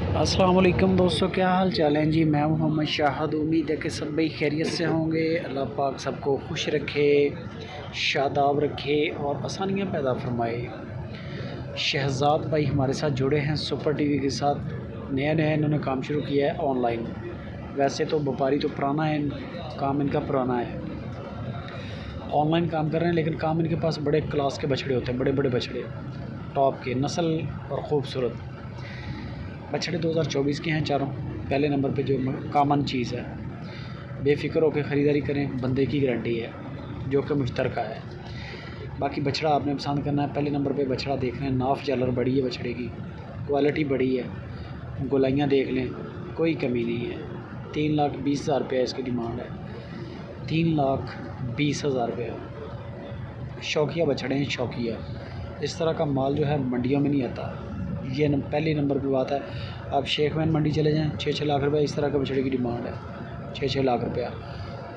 अस्सलाम वालेकुम दोस्तों, क्या हाल चाल है जी। मैं मोहम्मद शाहद। उम्मीद है कि सब भाई खैरियत से होंगे। अल्लाह पाक सबको खुश रखे, शादाब रखे और आसानियाँ पैदा फरमाए। शहजाद भाई हमारे साथ जुड़े हैं सुपर टीवी के साथ। नया नया इन्होंने काम शुरू किया है ऑनलाइन। वैसे तो व्यापारी तो पुराना है, काम इनका पुराना है। ऑनलाइन काम कर रहे हैं, लेकिन काम इनके पास बड़े क्लास के बछड़े होते हैं, बड़े बड़े बछड़े, टॉप के, नस्ल और ख़ूबसूरत बछड़े 2024 के हैं चारों। पहले नंबर पे जो कॉमन चीज़ है, बेफ़िक्र होकर ख़रीदारी करें, बंदे की गारंटी है जो कि मुश्तरका है। बाकी बछड़ा आपने पसंद करना है। पहले नंबर पे बछड़ा देख रहे हैं, नाफ जालर बड़ी है बछड़े की, क्वालिटी बड़ी है, गोलाइयाँ देख लें, कोई कमी नहीं है। 3,20,000 रुपये इसकी डिमांड है, 3,20,000 रुपये। शौकिया बछड़े हैं, शौकिया। इस तरह का माल जो है मंडियों में नहीं आता। ये पहले नंबर पे बात है। आप शेखमैन मंडी चले जाएं, 6-6 लाख रुपए इस तरह के बछड़े की डिमांड है। 6-6 लाख रुपया।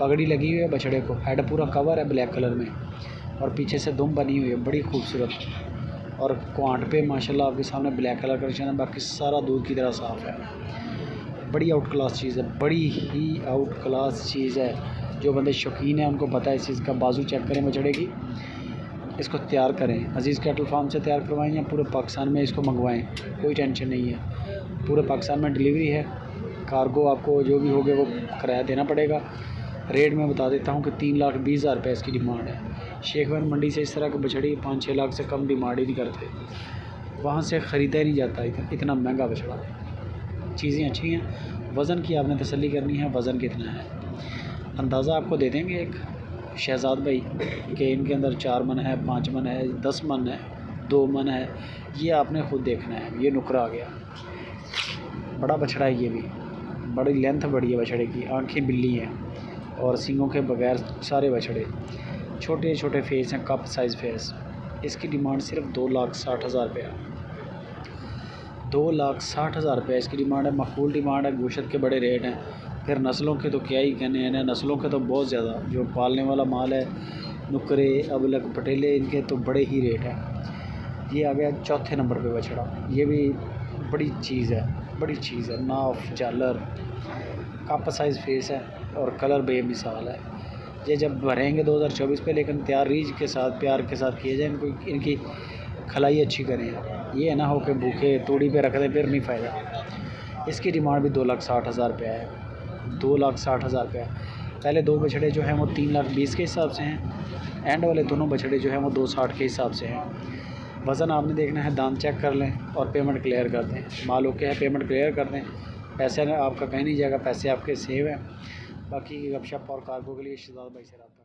पगड़ी लगी हुई है बछड़े को, हेड पूरा कवर है ब्लैक कलर में और पीछे से दुम बनी हुई है बड़ी खूबसूरत। और क्वांट पे माशाल्लाह आपके सामने ब्लैक कलर का निशान है, बाकी सारा दूध की तरह साफ़ है। बड़ी आउट क्लास चीज़ है, बड़ी ही आउट क्लास चीज़ है। जो बंदे शौकीन हैं उनको पता है इस चीज़ का। बाजू चेक करें बछड़े की, इसको तैयार करें, अजीज़ कैटल फार्म से तैयार करवाएं या पूरे पाकिस्तान में इसको मंगवाएं, कोई टेंशन नहीं है। पूरे पाकिस्तान में डिलीवरी है। कार्गो आपको जो भी होगे वो किराया देना पड़ेगा। रेट मैं बता देता हूँ कि 3,20,000 रुपये इसकी डिमांड है। शेखवन मंडी से इस तरह के बछड़ी 5-6 लाख से कम डिमांड ही नहीं करते, वहाँ से ख़रीदा ही नहीं जाता इतना महंगा बछड़ा। चीज़ें अच्छी हैं। वज़न की आपने तसल्ली करनी है, वज़न कितना है अंदाज़ा आपको दे देंगे एक शहजाद भाई कि इनके अंदर 4 मन है, 5 मन है, 10 मन है, 2 मन है। ये आपने ख़ुद देखना है। ये नुकरा आ गया, बड़ा बछड़ा है। ये भी बड़ी लेंथ बड़ी है बछड़े की, आंखें बिल्ली हैं और सींगों के बगैर सारे बछड़े। छोटे छोटे फेस हैं, कप साइज़ फेस। इसकी डिमांड सिर्फ 2,60,000 रुपया। 2,60,000 रुपये इसकी डिमांड है। मकबूल डिमांड है। गोश्त के बड़े रेट हैं। फिर नस्लों के तो क्या ही कहने हैं, नस्लों के तो बहुत ज़्यादा। जो पालने वाला माल है, नुकरे, अबलग, पटेले, इनके तो बड़े ही रेट हैं। ये आ गया चौथे नंबर पे बछड़ा। ये भी बड़ी चीज़ है, बड़ी चीज़ है। नाफ जालर, कप साइज़ फेस है और कलर बेमिसाल है। ये जब भरेंगे 2024 पे, लेकिन तैयार रीझ के साथ, प्यार के साथ किए जाए। इनको इनकी खलाई अच्छी करें। ये ना हो कि भूखे तूड़ी पे रख दें, फिर नहीं फ़ायदा। इसकी डिमांड भी 2,60,000 रुपया है। 2,60,000 रुपया। पहले दो बछड़े जो हैं वो 3,20,000 के हिसाब से हैं। एंड वाले दोनों बछड़े जो हैं वो 2,60 के हिसाब से हैं। वज़न आपने देखना है, दाम चेक कर लें और पेमेंट क्लियर कर दें। माल ओके है, पेमेंट क्लियर कर दें। पैसे आपका कहीं नहीं जाएगा, पैसे आपके सेव हैं। बाकी गपशप और कार्गो के लिए शहजाद भाई से रब्ता।